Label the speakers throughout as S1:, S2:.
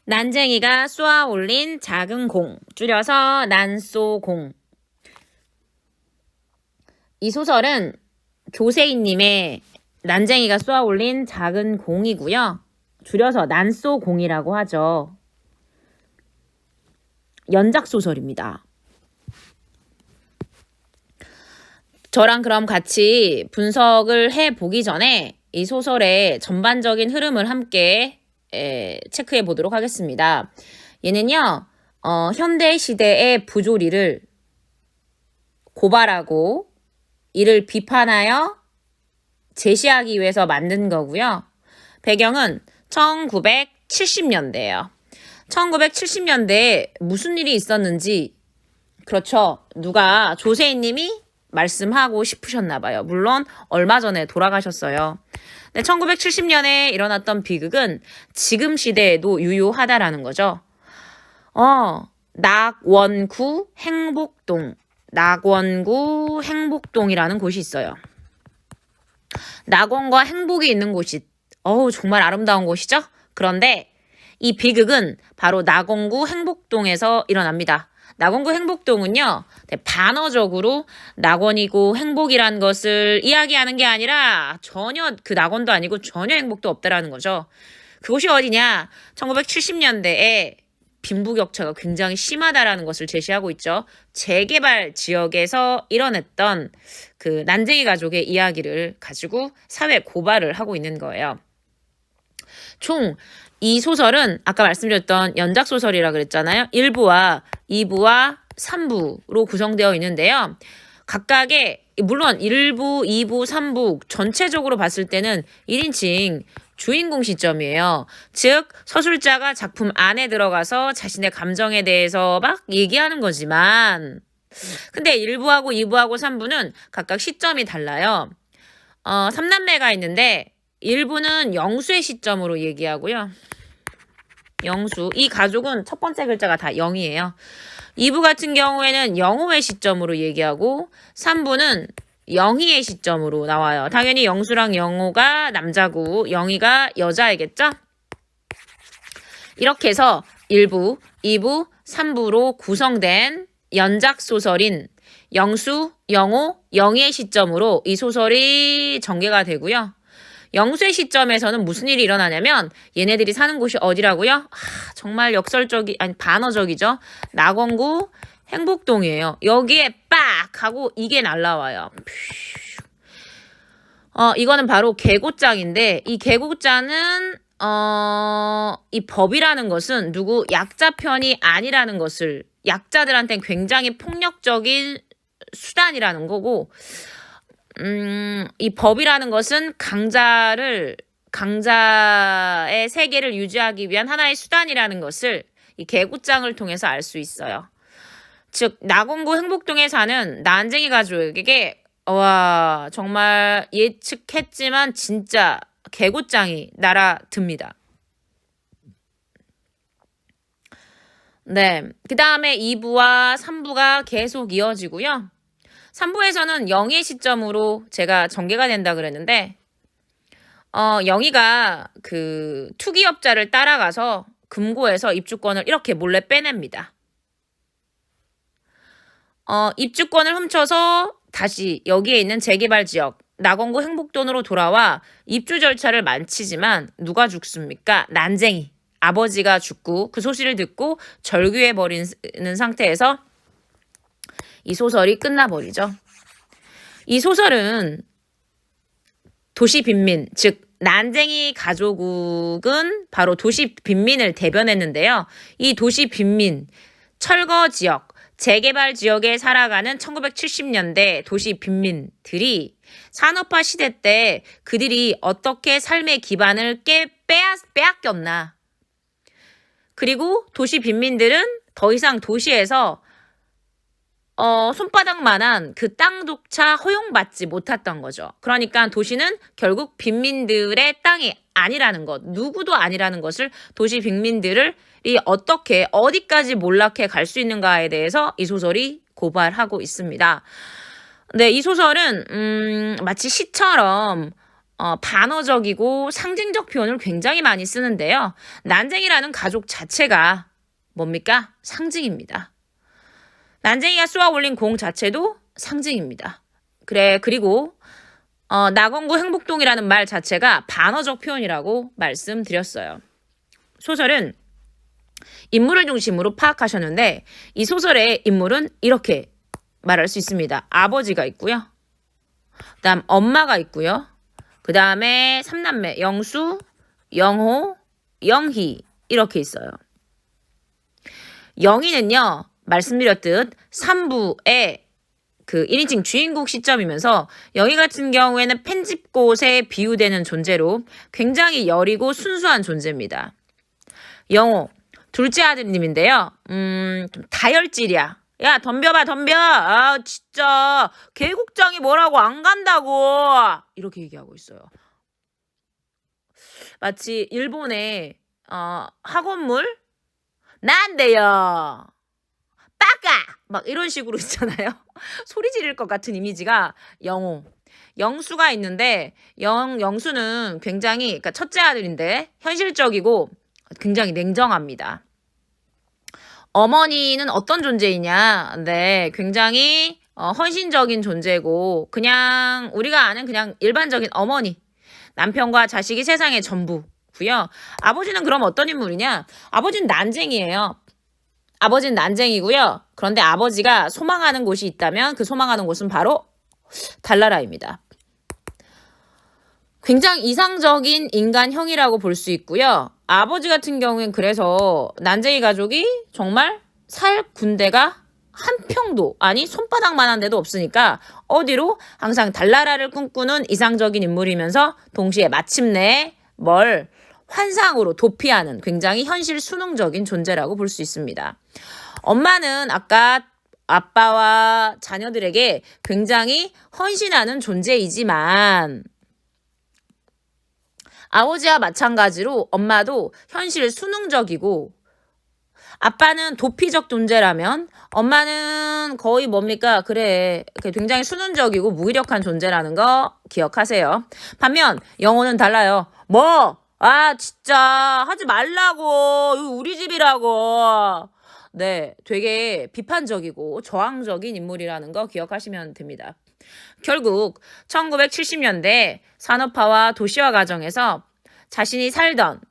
S1: 난쟁이가 쏘아 올린 작은 공, 줄여서 난쏘공. 이 소설은 교세인님의 난쟁이가 쏘아 올린 작은 공이고요. 줄여서 난쏘공이라고 하죠. 연작소설입니다. 저랑 그럼 같이 분석을 해보기 전에 이 소설의 전반적인 흐름을 함께 체크해 보도록 하겠습니다. 얘는요, 현대 시대의 부조리를 고발하고 이를 비판하여 제시하기 위해서 만든 거고요. 배경은 1970년대예요. 1970년대에 무슨 일이 있었는지, 그렇죠. 누가 조세희님이 말씀하고 싶으셨나 봐요. 물론 얼마 전에 돌아가셨어요. 네, 1970년에 일어났던 비극은 지금 시대에도 유효하다라는 거죠. 낙원구 행복동, 낙원구 행복동이라는 곳이 있어요. 낙원과 행복이 있는 곳이 정말 아름다운 곳이죠. 그런데 이 비극은 바로 낙원구 행복동에서 일어납니다. 낙원구 행복동은요, 반어적으로 낙원이고 행복이라는 것을 이야기하는 게 아니라 전혀 그 낙원도 아니고 전혀 행복도 없다라는 거죠. 그곳이 어디냐? 1970년대에 빈부격차가 굉장히 심하다라는 것을 제시하고 있죠. 재개발 지역에서 일어났던 그 난쟁이 가족의 이야기를 가지고 사회 고발을 하고 있는 거예요. 총 이 소설은 아까 말씀드렸던 연작소설이라 그랬잖아요. 1부와 2부와 3부로 구성되어 있는데요. 각각의 물론 1부, 2부, 3부 전체적으로 봤을 때는 1인칭 주인공 시점이에요. 즉 서술자가 작품 안에 들어가서 자신의 감정에 대해서 막 얘기하는 거지만 근데 1부하고 2부하고 3부는 각각 시점이 달라요. 3남매가 있는데 1부는 영수의 시점으로 얘기하고요. 영수. 이 가족은 첫 번째 글자가 다 영이에요. 2부 같은 경우에는 영호의 시점으로 얘기하고 3부는 영희의 시점으로 나와요. 당연히 영수랑 영호가 남자고 영희가 여자이겠죠? 이렇게 해서 1부, 2부, 3부로 구성된 연작소설인 영수, 영호, 영희의 시점으로 이 소설이 전개가 되고요. 영수의 시점에서는 무슨 일이 일어나냐면 얘네들이 사는 곳이 어디라고요? 정말 반어적이죠. 낙원구 행복동이에요. 여기에 빡 하고 이게 날라와요. 이거는 바로 계고장인데 이 계고장은 이 법이라는 것은 누구 약자 편이 아니라는 것을 약자들한테는 굉장히 폭력적인 수단이라는 거고 이 법이라는 것은 강자의 세계를 유지하기 위한 하나의 수단이라는 것을 이 계고장을 통해서 알 수 있어요. 즉 낙원구 행복동에 사는 난쟁이 가족에게 정말 예측했지만 진짜 계고장이 날아듭니다. 네, 그 다음에 2부와 3부가 계속 이어지고요. 3부에서는 영희의 시점으로 제가 전개가 된다 그랬는데 영희가 그 투기업자를 따라가서 금고에서 입주권을 이렇게 몰래 빼냅니다. 입주권을 훔쳐서 다시 여기에 있는 재개발 지역 낙원구 행복동으로 돌아와 입주 절차를 마치지만 누가 죽습니까? 난쟁이. 아버지가 죽고 그 소식을 듣고 절규해버리는 상태에서 이 소설이 끝나버리죠. 이 소설은 도시 빈민, 즉 난쟁이 가족은 바로 도시 빈민을 대변했는데요. 이 도시 빈민, 철거 지역, 재개발 지역에 살아가는 1970년대 도시 빈민들이 산업화 시대 때 그들이 어떻게 삶의 기반을 빼앗겼나. 그리고 도시 빈민들은 더 이상 도시에서 손바닥만한 그 땅조차 허용받지 못했던 거죠. 그러니까 도시는 결국 빈민들의 땅이 아니라는 것, 누구도 아니라는 것을 도시 빈민들이 어떻게 어디까지 몰락해 갈 수 있는가에 대해서 이 소설이 고발하고 있습니다. 네, 이 소설은 마치 시처럼 반어적이고 상징적 표현을 굉장히 많이 쓰는데요. 난쟁이라는 가족 자체가 뭡니까? 상징입니다. 난쟁이가 쏘아 올린 공 자체도 상징입니다. 그리고 낙원구 행복동이라는 말 자체가 반어적 표현이라고 말씀드렸어요. 소설은 인물을 중심으로 파악하셨는데 이 소설의 인물은 이렇게 말할 수 있습니다. 아버지가 있고요. 그다음 엄마가 있고요. 그 다음에 3남매 영수, 영호, 영희 이렇게 있어요. 영희는요. 말씀드렸듯 3부의 그 1인칭 주인공 시점이면서 영희 같은 경우에는 편집꽃에 비유되는 존재로 굉장히 여리고 순수한 존재입니다. 영호 둘째 아드님인데요. 좀 다혈질이야. 야 덤벼봐 덤벼. 아 진짜 계곡장이 뭐라고 안 간다고. 이렇게 얘기하고 있어요. 마치 일본의 학원물 난데요. 빠까 막 이런 식으로 있잖아요. 소리 지를 것 같은 이미지가 영호. 영수가 있는데 영수는 굉장히 그러니까 첫째 아들인데 현실적이고 굉장히 냉정합니다. 어머니는 어떤 존재이냐? 네, 굉장히 헌신적인 존재고 그냥 우리가 아는 그냥 일반적인 어머니. 남편과 자식이 세상의 전부고요. 아버지는 그럼 어떤 인물이냐? 아버지는 난쟁이에요. 아버지는 난쟁이고요. 그런데 아버지가 소망하는 곳이 있다면 그 소망하는 곳은 바로 달나라입니다. 굉장히 이상적인 인간형이라고 볼 수 있고요. 아버지 같은 경우엔 그래서 난쟁이 가족이 정말 살 군대가 한 평도 아니 손바닥만한 데도 없으니까 어디로 항상 달나라를 꿈꾸는 이상적인 인물이면서 동시에 마침내 뭘 환상으로 도피하는 굉장히 현실 수능적인 존재라고 볼 수 있습니다. 엄마는 아까 아빠와 자녀들에게 굉장히 헌신하는 존재이지만 아버지와 마찬가지로 엄마도 현실 수능적이고 아빠는 도피적 존재라면 엄마는 거의 뭡니까? 그래 굉장히 수능적이고 무기력한 존재라는 거 기억하세요. 반면 영호는 달라요. 뭐? 아 진짜 하지 말라고. 이거 우리 집이라고. 네, 되게 비판적이고 저항적인 인물이라는 거 기억하시면 됩니다. 결국 1970년대 산업화와 도시화 과정에서 자신이 살던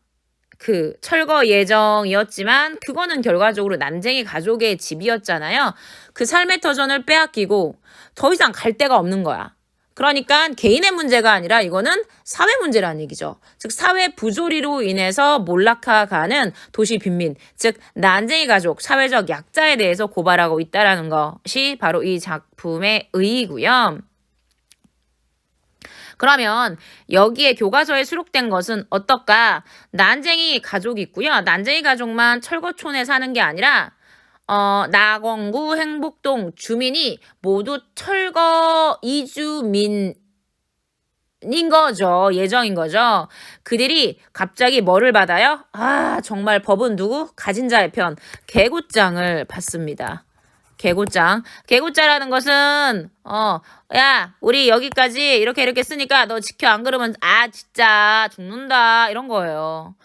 S1: 그 철거 예정이었지만 그거는 결과적으로 난쟁이 가족의 집이었잖아요. 그 삶의 터전을 빼앗기고 더 이상 갈 데가 없는 거야. 그러니까 개인의 문제가 아니라 이거는 사회 문제라는 얘기죠. 즉 사회 부조리로 인해서 몰락해가는 도시 빈민, 즉 난쟁이 가족, 사회적 약자에 대해서 고발하고 있다는 것이 바로 이 작품의 의의고요. 그러면 여기에 교과서에 수록된 것은 어떨까? 난쟁이 가족이 있고요. 난쟁이 가족만 철거촌에 사는 게 아니라 낙원구 행복동 주민이 모두 철거 이주민인 거죠. 예정인 거죠. 그들이 갑자기 뭐를 받아요? 아 정말 법은 누구? 가진 자의 편. 개고장을 받습니다. 개고자라는 것은 야 우리 여기까지 이렇게 쓰니까 너 지켜 안 그러면 아 진짜 죽는다 이런 거예요.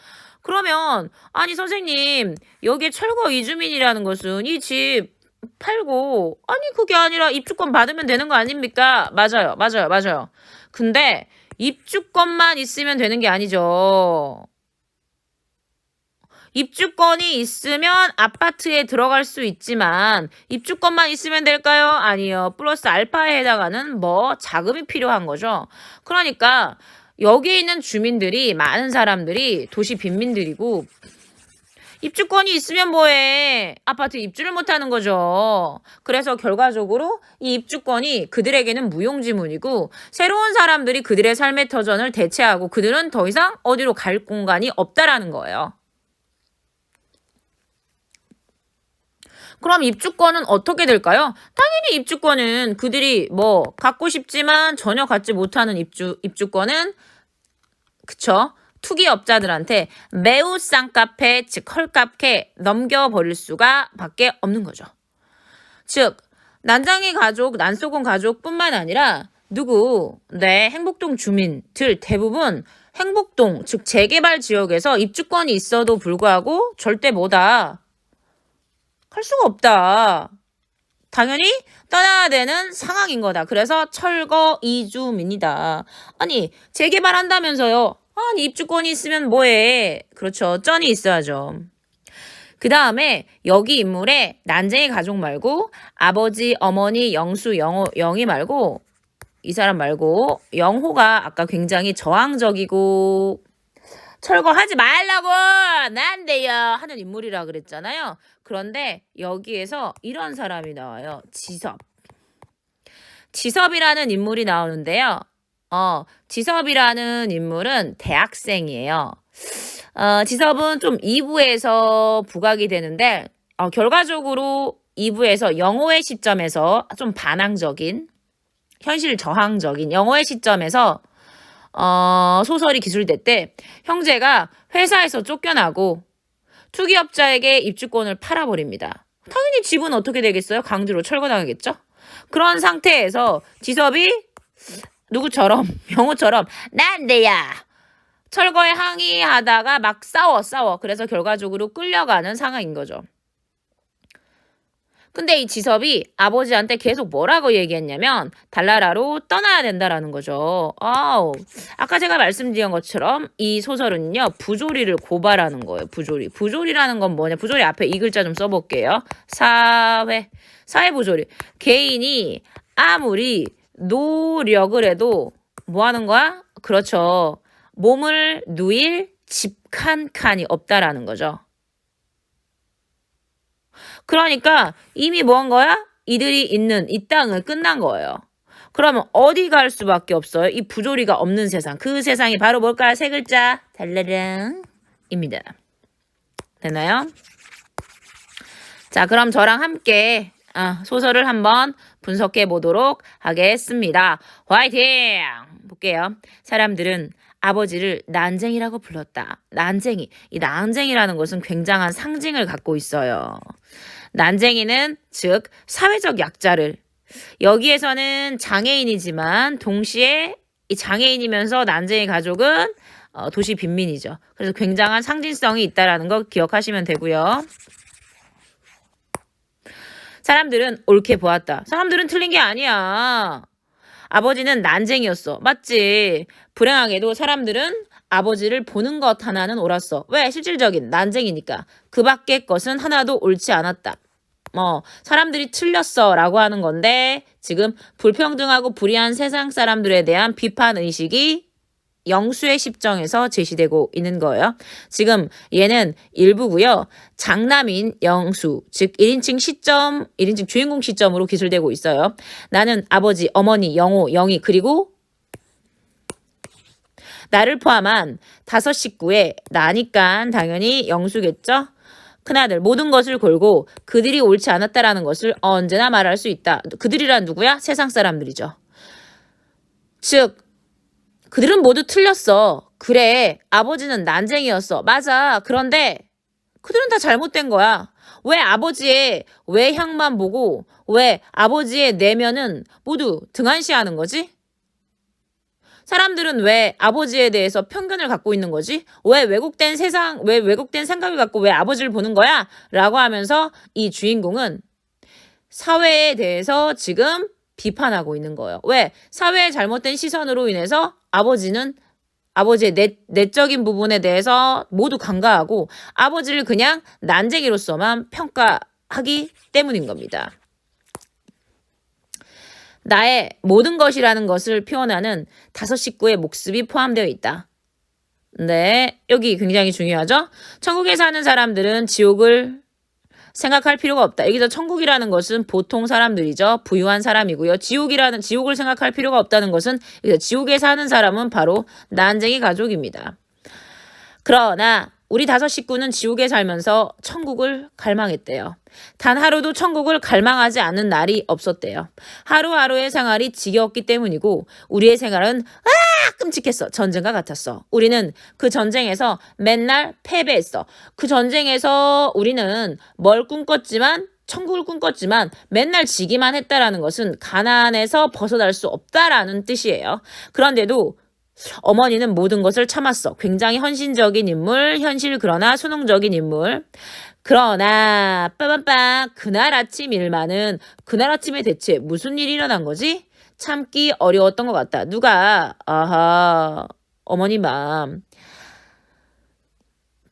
S1: 그러면 아니 선생님 여기에 철거 이주민이라는 것은 이 집 팔고 아니 그게 아니라 입주권 받으면 되는 거 아닙니까? 맞아요. 근데 입주권만 있으면 되는 게 아니죠. 입주권이 있으면 아파트에 들어갈 수 있지만 입주권만 있으면 될까요? 아니요. 플러스 알파에 해당하는 자금이 필요한 거죠. 그러니까 여기 있는 주민들이 많은 사람들이 도시 빈민들이고 입주권이 있으면 뭐해? 아파트 입주를 못하는 거죠. 그래서 결과적으로 이 입주권이 그들에게는 무용지물이고 새로운 사람들이 그들의 삶의 터전을 대체하고 그들은 더 이상 어디로 갈 공간이 없다라는 거예요. 그럼 입주권은 어떻게 될까요? 당연히 입주권은 그들이 갖고 싶지만 전혀 갖지 못하는 입주권은 그쵸? 투기업자들한테 매우 싼값에 즉 헐값에 넘겨버릴 수가 밖에 없는 거죠. 즉 난쟁이 가족, 난쏘군 가족뿐만 아니라 네, 행복동 주민들 대부분 행복동, 즉 재개발 지역에서 입주권이 있어도 불구하고 절대 뭐다. 할 수가 없다. 당연히 떠나야 되는 상황인 거다. 그래서 철거 이주민이다. 아니, 재개발한다면서요. 아니, 입주권이 있으면 뭐해. 그렇죠. 쩐이 있어야죠. 그 다음에 여기 인물에 난쟁이 가족 말고 아버지, 어머니, 영수, 영희 말고 이 사람 말고 영호가 아까 굉장히 저항적이고 철거하지 말라고 난데요 하는 인물이라 그랬잖아요. 그런데 여기에서 이런 사람이 나와요. 지섭이라는 인물이 나오는데요. 지섭이라는 인물은 대학생이에요. 지섭은 좀 2부에서 부각이 되는데 결과적으로 2부에서 영호의 시점에서 좀 반항적인 현실 저항적인 영호의 시점에서 소설이 기술됐대. 형제가 회사에서 쫓겨나고 투기업자에게 입주권을 팔아버립니다. 당연히 집은 어떻게 되겠어요? 강제로 철거당하겠죠? 그런 상태에서 지섭이 누구처럼 영호처럼 난데야 철거에 항의하다가 막 싸워. 그래서 결과적으로 끌려가는 상황인 거죠. 근데 이 지섭이 아버지한테 계속 뭐라고 얘기했냐면 달나라로 떠나야 된다라는 거죠. 아까 제가 말씀드린 것처럼 이 소설은요. 부조리를 고발하는 거예요. 부조리라는 건 뭐냐. 부조리 앞에 이 글자 좀 써볼게요. 사회 부조리. 개인이 아무리 노력을 해도 뭐 하는 거야? 그렇죠. 몸을 누일 집 한 칸이 없다라는 거죠. 그러니까 이미 뭐 한 거야? 이들이 있는 이 땅은 끝난 거예요. 그러면 어디 갈 수밖에 없어요? 이 부조리가 없는 세상. 그 세상이 바로 뭘까요? 세 글자. 달라랑입니다. 됐나요? 자, 그럼 저랑 함께 소설을 한번 분석해 보도록 하겠습니다. 화이팅! 볼게요. 사람들은 아버지를 난쟁이라고 불렀다. 난쟁이. 이 난쟁이라는 것은 굉장한 상징을 갖고 있어요. 난쟁이는 즉 사회적 약자를 여기에서는 장애인이지만 동시에 이 장애인이면서 난쟁이 가족은 도시 빈민이죠. 그래서 굉장한 상징성이 있다는 거 기억하시면 되고요. 사람들은 옳게 보았다. 사람들은 틀린 게 아니야. 아버지는 난쟁이였어. 맞지? 불행하게도 사람들은 아버지를 보는 것 하나는 옳았어. 왜? 실질적인 난쟁이니까. 그 밖의 것은 하나도 옳지 않았다. 사람들이 틀렸어 라고 하는 건데 지금 불평등하고 불의한 세상 사람들에 대한 비판 의식이 영수의 십정에서 제시되고 있는 거예요. 지금 얘는 일부고요. 장남인 영수, 즉 1인칭 주인공 시점으로 기술되고 있어요. 나는 아버지, 어머니, 영호, 영희 그리고 나를 포함한 5 식구의 나니까 당연히 영수겠죠. 큰아들 모든 것을 걸고 그들이 옳지 않았다라는 것을 언제나 말할 수 있다. 그들이란 누구야? 세상 사람들이죠. 즉 그들은 모두 틀렸어. 그래, 아버지는 난쟁이였어. 맞아. 그런데 그들은 다 잘못된 거야. 왜 아버지의 외향만 보고 왜 아버지의 내면은 모두 등한시하는 거지? 사람들은 왜 아버지에 대해서 편견을 갖고 있는 거지? 왜 왜곡된 생각을 갖고 왜 아버지를 보는 거야? 라고 하면서 이 주인공은 사회에 대해서 지금 비판하고 있는 거예요. 왜? 사회의 잘못된 시선으로 인해서 아버지의 내적인 부분에 대해서 모두 간과하고 아버지를 그냥 난쟁이로서만 평가하기 때문인 겁니다. 나의 모든 것이라는 것을 표현하는 5 식구의 목숨이 포함되어 있다. 네, 여기 굉장히 중요하죠? 천국에 사는 사람들은 지옥을 생각할 필요가 없다. 여기서 천국이라는 것은 보통 사람들이죠. 부유한 사람이고요. 지옥을 생각할 필요가 없다는 것은 지옥에 사는 사람은 바로 난쟁이 가족입니다. 그러나 우리 5 식구는 지옥에 살면서 천국을 갈망했대요. 단 하루도 천국을 갈망하지 않는 날이 없었대요. 하루하루의 생활이 지겨웠기 때문이고 우리의 생활은 끔찍했어. 전쟁과 같았어. 우리는 그 전쟁에서 맨날 패배했어. 그 전쟁에서 우리는 뭘 꿈꿨지만 천국을 꿈꿨지만 맨날 지기만 했다라는 것은 가난에서 벗어날 수 없다라는 뜻이에요. 그런데도 어머니는 모든 것을 참았어. 굉장히 헌신적인 인물, 현실 그러나 수능적인 인물. 그러나 빠밤빰 그날 아침 일만은 그날 아침에 대체 무슨 일이 일어난 거지? 참기 어려웠던 것 같다. 누가 아하 어머니 마음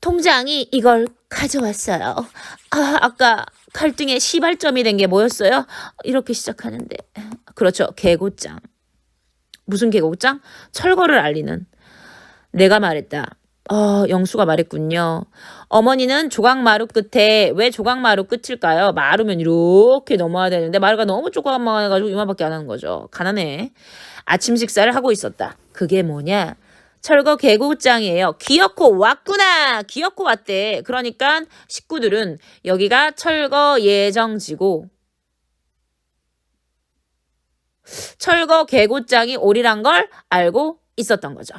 S1: 통장이 이걸 가져왔어요. 아까 갈등의 시발점이 된 게 뭐였어요? 이렇게 시작하는데 그렇죠. 계고장. 무슨 계곡장? 철거를 알리는. 내가 말했다. 영수가 말했군요. 어머니는 조각마루 끝에 왜 조각마루 끝일까요? 마루면 이렇게 넘어야 되는데 마루가 너무 조그만해가지고 이만밖에 안 하는 거죠. 가난해. 아침 식사를 하고 있었다. 그게 뭐냐? 철거 계곡장이에요. 기어코 왔구나. 기어코 왔대. 그러니까 식구들은 여기가 철거 예정지고 철거 계곡장이 오리란 걸 알고 있었던 거죠.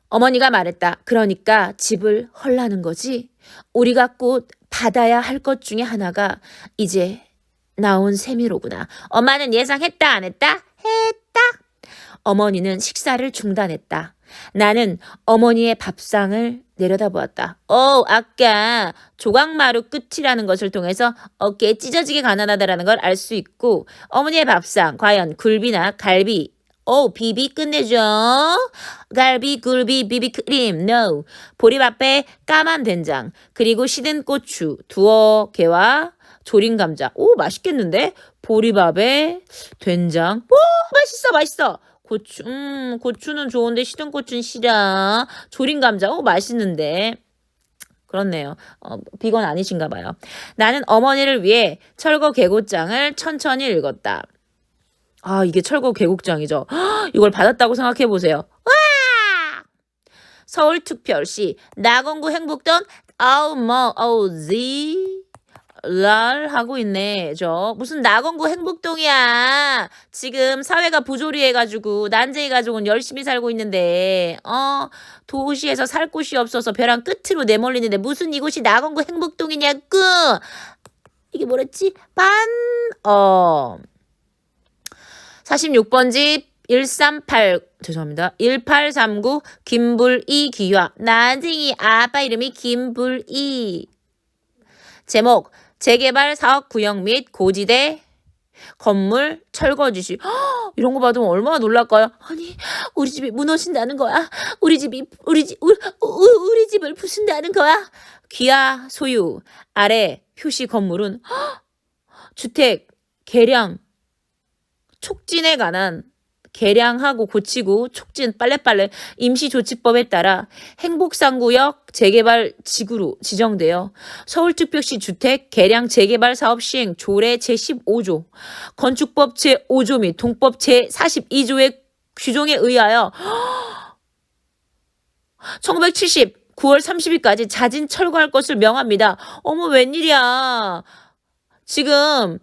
S1: 어머니가 말했다. 그러니까 집을 헐라는 거지. 우리가 꼭 받아야 할 것 중에 하나가 이제 나온 셈이로구나. 엄마는 예상했다 안 했다? 했다. 어머니는 식사를 중단했다. 나는 어머니의 밥상을 내려다보았다. 아까 조각마루 끝이라는 것을 통해서 어깨에 찢어지게 가난하다라는 걸 알 수 있고 어머니의 밥상 과연 굴비나 갈비 비비 끝내줘. 갈비, 굴비, 비비크림, no. 보리밥에 까만 된장, 그리고 시든 고추, 두어 개와 조린 감자. 맛있겠는데? 보리밥에 된장. 맛있어. 고추는 좋은데 시든 고추는 싫어. 조린 감자. 맛있는데. 그렇네요. 비건 아니신가 봐요. 나는 어머니를 위해 철거 계곡장을 천천히 읽었다. 이게 철거 계곡장이죠. 이걸 받았다고 생각해 보세요. 와! 서울특별시 나건구 행복동 랄 하고 있네. 무슨 나건구 행복동이야. 지금 사회가 부조리해가지고 난쟁이 가족은 열심히 살고 있는데 도시에서 살 곳이 없어서 벼랑 끝으로 내몰리는데 무슨 이곳이 나건구 행복동이냐고. 이게 뭐랬지? 46번지 1839 김불이 기화. 난쟁이 아빠 이름이 김불이. 제목 재개발 사업 구역 및 고지대 건물 철거 지시. 이런 거 받으면 얼마나 놀랄까요? 아니 우리 집이 무너진다는 거야. 우리 집을 부순다는 거야. 기아 소유 아래 표시 건물은 주택 개량 촉진에 관한 개량하고 고치고 촉진 빨래빨래 임시조치법에 따라 행복상구역 재개발 지구로 지정되어 서울특별시 주택 개량 재개발 사업 시행 조례 제15조 건축법 제5조 및 동법 제42조의 규정에 의하여 1970 9월 30일까지 자진 철거할 것을 명합니다. 웬일이야. 지금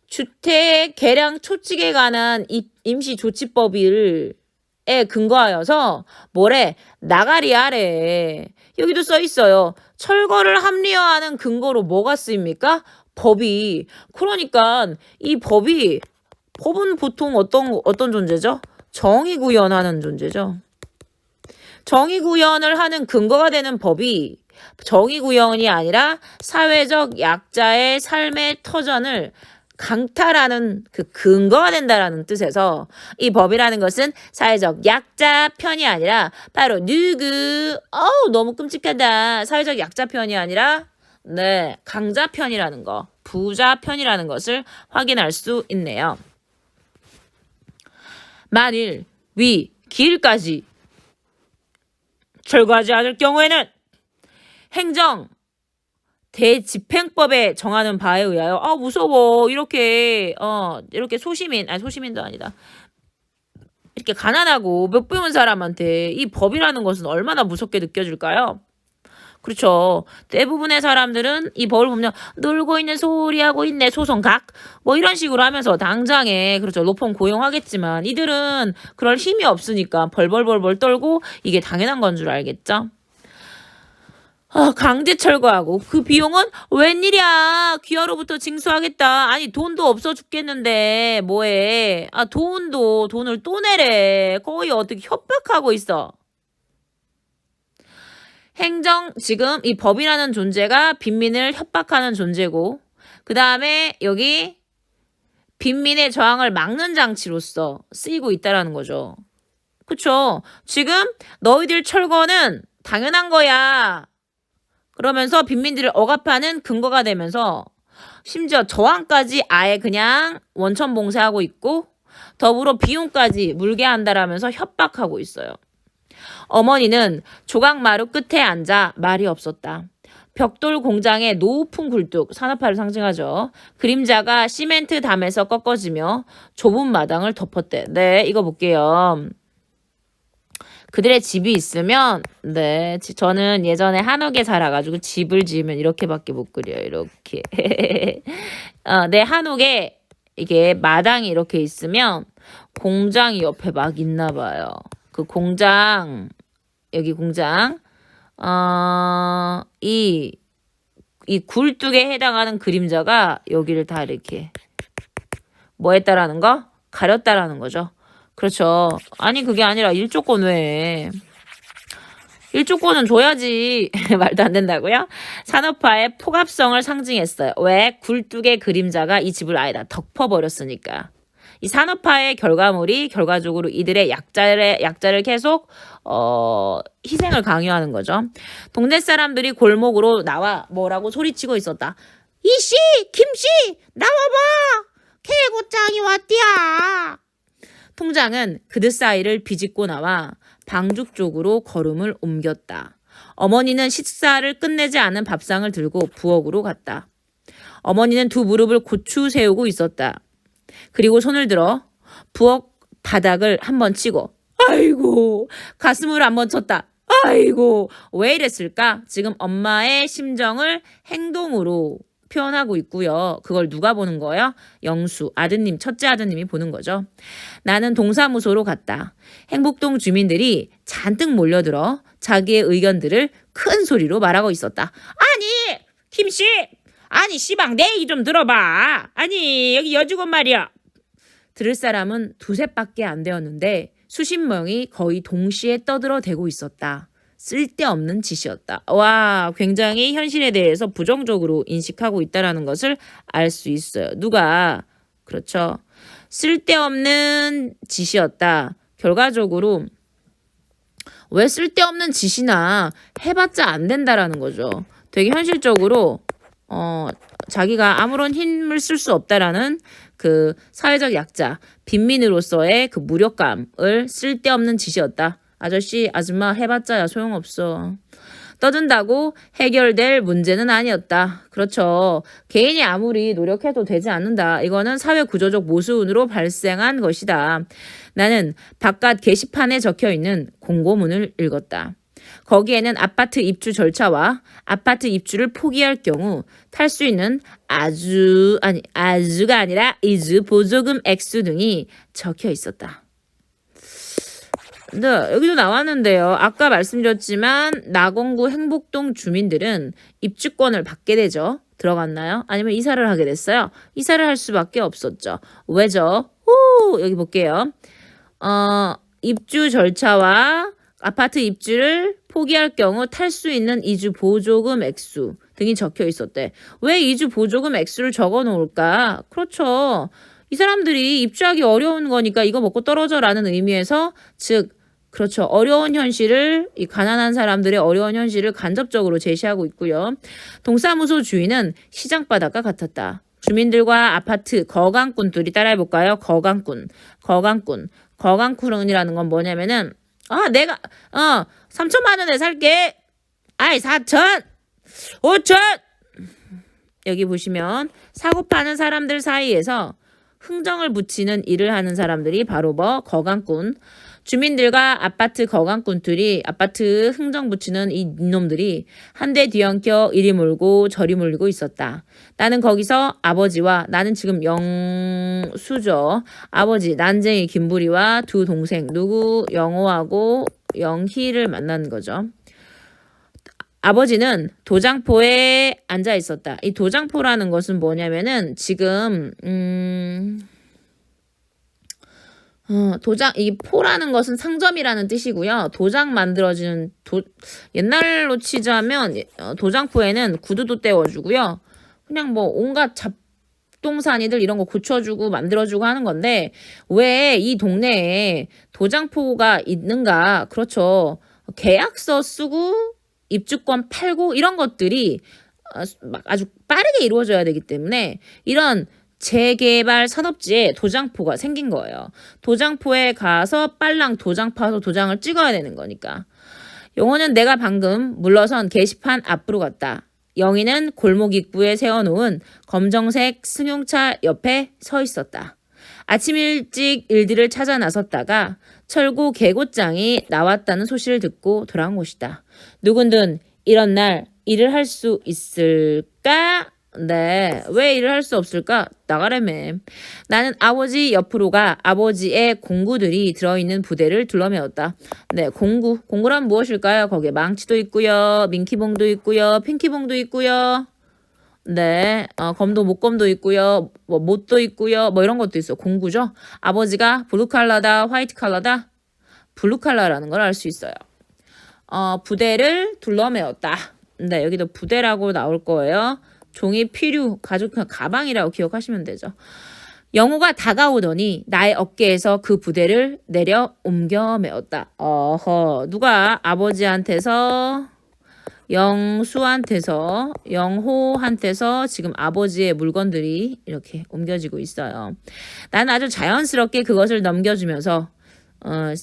S1: 주택 개량 초칙에 관한 임시조치법에 근거하여서 나가리 아래 여기도 써 있어요. 철거를 합리화하는 근거로 뭐가 쓰입니까? 법이. 그러니까 이 법은 보통 어떤 존재죠? 정의구현하는 존재죠. 정의구현을 하는 근거가 되는 법이 정의구현이 아니라 사회적 약자의 삶의 터전을 강탈하는 그 근거가 된다라는 뜻에서 이 법이라는 것은 사회적 약자 편이 아니라 바로 너무 끔찍하다. 사회적 약자 편이 아니라 강자 편이라는 거, 부자 편이라는 것을 확인할 수 있네요. 만일 위 길까지 철거하지 않을 경우에는 행정 대집행법에 정하는 바에 의하여 무서워. 이렇게 소시민도 아니다. 이렇게 가난하고 못 배운 사람한테 이 법이라는 것은 얼마나 무섭게 느껴질까요? 그렇죠. 대부분의 사람들은 이 법을 보면 놀고 있는 소리 하고 있네 소송각 이런 식으로 하면서 당장에 그렇죠 로펌 고용하겠지만 이들은 그럴 힘이 없으니까 벌벌벌 떨고 이게 당연한 건 줄 알겠죠. 아, 강제 철거하고 그 비용은 웬일이야. 귀하로부터 징수하겠다. 아니 돈도 없어 죽겠는데 뭐해. 아 돈을 또 내래. 거의 어떻게 협박하고 있어. 행정 지금 이 법이라는 존재가 빈민을 협박하는 존재고 그 다음에 여기 빈민의 저항을 막는 장치로서 쓰이고 있다라는 거죠. 그쵸? 지금 너희들 철거는 당연한 거야. 그러면서 빈민들을 억압하는 근거가 되면서 심지어 저항까지 아예 그냥 원천 봉쇄하고 있고 더불어 비용까지 물게 한다라면서 협박하고 있어요. 어머니는 조각마루 끝에 앉아 말이 없었다. 벽돌 공장의 높은 굴뚝, 산업화를 상징하죠. 그림자가 시멘트 담에서 꺾어지며 좁은 마당을 덮었대. 네, 이거 볼게요. 그들의 집이 있으면, 네, 저는 예전에 한옥에 살아가지고 집을 지으면 이렇게밖에 못 그려요. 이렇게. 네, 한옥에 이게 마당이 이렇게 있으면 공장이 옆에 막 있나 봐요. 그 공장, 여기 공장, 이 굴뚝에 해당하는 그림자가 여기를 다 이렇게 뭐 했다라는 거? 가렸다라는 거죠. 그렇죠. 아니 그게 아니라 일조권 왜? 일조권은 줘야지. 말도 안 된다고요? 산업화의 폭압성을 상징했어요. 왜? 굴뚝의 그림자가 이 집을 아예 다 덮어버렸으니까. 이 산업화의 결과물이 결과적으로 이들의 약자를 계속 희생을 강요하는 거죠. 동네 사람들이 골목으로 나와 뭐라고 소리치고 있었다. 이씨, 김씨, 나와봐. 개고장이 왔디야. 통장은 그들 사이를 비집고 나와 방죽 쪽으로 걸음을 옮겼다. 어머니는 식사를 끝내지 않은 밥상을 들고 부엌으로 갔다. 어머니는 두 무릎을 고추 세우고 있었다. 그리고 손을 들어 부엌 바닥을 한번 치고 아이고 가슴을 한번 쳤다. 아이고 왜 이랬을까? 지금 엄마의 심정을 행동으로 표현하고 있고요. 그걸 누가 보는 거예요? 영수, 아드님, 첫째 아드님이 보는 거죠. 나는 동사무소로 갔다. 행복동 주민들이 잔뜩 몰려들어 자기의 의견들을 큰 소리로 말하고 있었다. 아니 김씨 아니 씨방 내 얘기 좀 들어봐. 아니 여기 여직원 말이야. 들을 사람은 두셋밖에 안 되었는데 수십 명이 거의 동시에 떠들어대고 있었다. 쓸데없는 짓이었다. 와, 굉장히 현실에 대해서 부정적으로 인식하고 있다는 것을 알 수 있어요. 누가? 그렇죠. 쓸데없는 짓이었다. 결과적으로 왜 쓸데없는 짓이나 해봤자 안 된다라는 거죠. 되게 현실적으로 자기가 아무런 힘을 쓸 수 없다라는 그 사회적 약자, 빈민으로서의 그 무력감을 쓸데없는 짓이었다. 아저씨, 아줌마 해봤자야 소용없어. 떠든다고 해결될 문제는 아니었다. 그렇죠. 개인이 아무리 노력해도 되지 않는다. 이거는 사회 구조적 모순으로 발생한 것이다. 나는 바깥 게시판에 적혀있는 공고문을 읽었다. 거기에는 아파트 입주 절차와 아파트 입주를 포기할 경우 탈 수 있는 아주가 아니라 이주 보조금 액수 등이 적혀 있었다. 네, 여기도 나왔는데요. 아까 말씀드렸지만 나건구 행복동 주민들은 입주권을 받게 되죠. 들어갔나요? 아니면 이사를 하게 됐어요? 이사를 할 수밖에 없었죠. 왜죠? 여기 볼게요. 입주 절차와 아파트 입주를 포기할 경우 탈 수 있는 이주 보조금 액수 등이 적혀 있었대. 왜 이주 보조금 액수를 적어 놓을까? 그렇죠. 이 사람들이 입주하기 어려운 거니까 이거 먹고 떨어져라는 의미에서 즉 그렇죠. 어려운 현실을 이 가난한 사람들의 어려운 현실을 간접적으로 제시하고 있고요. 동사무소 주인은 시장바닥과 같았다. 주민들과 아파트 거강꾼들이 따라해볼까요? 거강꾼이라는 건 뭐냐면은 내가 3천만 원에 살게. 아이 4천 5천. 여기 보시면 사고 파는 사람들 사이에서 흥정을 붙이는 일을 하는 사람들이 바로 거강꾼. 주민들과 아파트 거강꾼들이 아파트 흥정 붙이는 이놈들이 한데 뒤엉켜 이리 몰고 저리 몰리고 있었다. 나는 거기서 아버지와 나는 지금 영수죠. 아버지 난쟁이 김부리와 두 동생 누구 영호하고 영희를 만난 거죠. 아버지는 도장포에 앉아 있었다. 이 도장포라는 것은 뭐냐면은 지금 이 포라는 것은 상점이라는 뜻이고요. 도장 만들어지는 옛날로 치자면 도장포에는 구두도 떼워주고요. 그냥 뭐 온갖 잡동사니들 이런 거 고쳐주고 만들어주고 하는 건데 왜 이 동네에 도장포가 있는가? 그렇죠. 계약서 쓰고 입주권 팔고 이런 것들이 아주 빠르게 이루어져야 되기 때문에 이런 재개발 산업지에 도장포가 생긴 거예요. 도장포에 가서 빨랑 도장 파서 도장을 찍어야 되는 거니까. 영호는 내가 방금 물러선 게시판 앞으로 갔다. 영희는 골목 입구에 세워놓은 검정색 승용차 옆에 서 있었다. 아침 일찍 일들을 찾아 나섰다가 철구 개고장이 나왔다는 소식을 듣고 돌아온 곳이다. 누군든 이런 날 일을 할 수 있을까? 네, 왜 일을 할 수 없을까? 나가래매. 나는 아버지 옆으로 가 아버지의 공구들이 들어있는 부대를 둘러매었다. 네, 공구란 무엇일까요? 거기에 망치도 있고요, 민키봉도 있고요, 핑키봉도 있고요. 네, 검도 목검도 있고요, 뭐 못도 있고요, 뭐 이런 것도 있어. 공구죠. 아버지가 블루칼라다, 화이트칼라다, 블루칼라라는 걸 알 수 있어요. 부대를 둘러매었다. 네, 여기도 부대라고 나올 거예요. 종이 필요, 가죽 가방이라고 기억하시면 되죠. 영호가 다가오더니 나의 어깨에서 그 부대를 내려 옮겨 메었다. 누가 아버지한테서 영수한테서 영호한테서 지금 아버지의 물건들이 이렇게 옮겨지고 있어요. 나는 아주 자연스럽게 그것을 넘겨주면서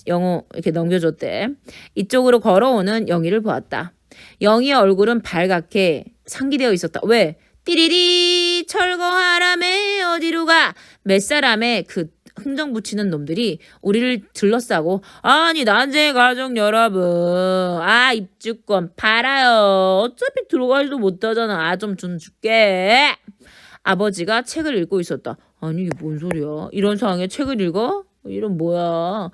S1: 영호 이렇게 넘겨줬대. 이쪽으로 걸어오는 영희를 보았다. 영희의 얼굴은 발갛게 상기되어 있었다. 왜? 띠리리 철거하라매 어디로 가? 몇 사람의 그 흥정 붙이는 놈들이 우리를 둘러싸고 아니 난제 가족 여러분 입주권 팔아요. 어차피 들어가지도 못하잖아. 좀 줄게. 아버지가 책을 읽고 있었다. 아니 이게 뭔 소리야? 이런 상황에 책을 읽어? 이런 뭐야.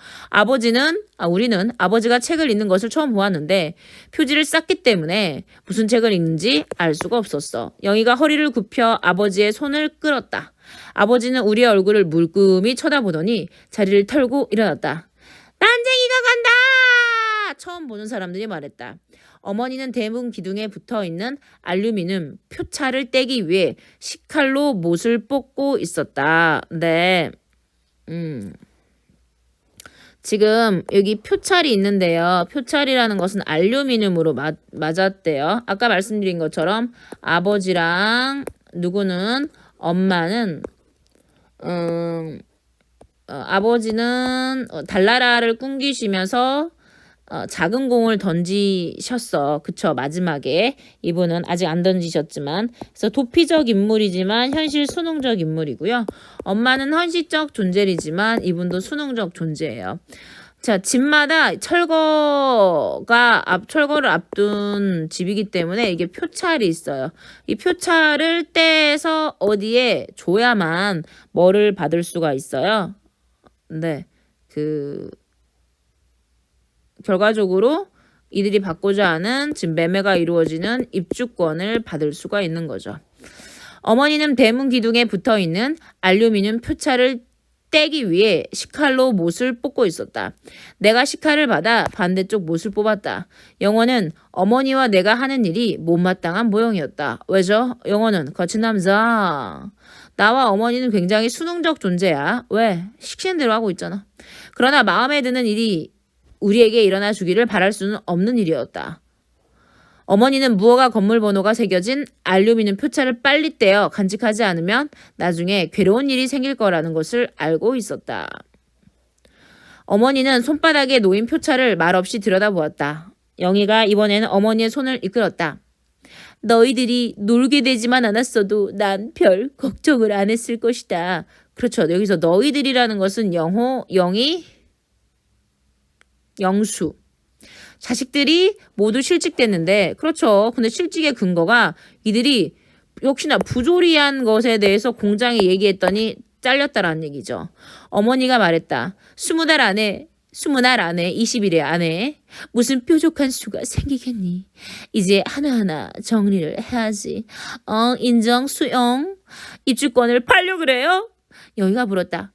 S1: 우리는 아버지가 책을 읽는 것을 처음 보았는데 표지를 쌌기 때문에 무슨 책을 읽는지 알 수가 없었어. 영희가 허리를 굽혀 아버지의 손을 끌었다. 아버지는 우리의 얼굴을 물끄미 쳐다보더니 자리를 털고 일어났다. 난쟁이가 간다! 처음 보는 사람들이 말했다. 어머니는 대문 기둥에 붙어있는 알루미늄 표차를 떼기 위해 식칼로 못을 뽑고 있었다. 네. 지금 여기 표찰이 있는데요. 표찰이라는 것은 알루미늄으로 맞았대요. 아까 말씀드린 것처럼 아버지랑 누구는 엄마는 아버지는 달나라를 꿈기시면서 작은 공을 던지셨어. 그쵸? 마지막에 이분은 아직 안 던지셨지만 그래서 도피적 인물이지만 현실 수능적 인물이고요. 엄마는 현실적 존재이지만 이분도 수능적 존재예요. 자, 집마다 철거를 앞둔 집이기 때문에 이게 표찰이 있어요. 이 표찰을 떼서 어디에 줘야만 뭐를 받을 수가 있어요. 네, 결과적으로 이들이 받고자 하는 지금 매매가 이루어지는 입주권을 받을 수가 있는 거죠. 어머니는 대문 기둥에 붙어있는 알루미늄 표차를 떼기 위해 식칼로 못을 뽑고 있었다. 내가 식칼을 받아 반대쪽 못을 뽑았다. 영호는 어머니와 내가 하는 일이 못마땅한 모형이었다. 왜죠? 영호는 거친 남자. 나와 어머니는 굉장히 수능적 존재야. 왜? 시키는 대로 하고 있잖아. 그러나 마음에 드는 일이 우리에게 일어나 주기를 바랄 수는 없는 일이었다. 어머니는 무허가 건물 번호가 새겨진 알루미늄 표차를 빨리 떼어 간직하지 않으면 나중에 괴로운 일이 생길 거라는 것을 알고 있었다. 어머니는 손바닥에 놓인 표차를 말없이 들여다보았다. 영희가 이번에는 어머니의 손을 이끌었다. 너희들이 놀게 되지만 않았어도 난 별 걱정을 안 했을 것이다. 그렇죠. 여기서 너희들이라는 것은 영호, 영희, 영수. 자식들이 모두 실직됐는데 그렇죠. 근데 실직의 근거가 이들이 역시나 부조리한 것에 대해서 공장에 얘기했더니 잘렸다라는 얘기죠. 어머니가 말했다. 20달 안에 20알 안에 20일의 안에 무슨 뾰족한 수가 생기겠니? 이제 하나하나 정리를 해야지. 인정 수용. 입주권을 팔려 그래요? 영희가 물었다.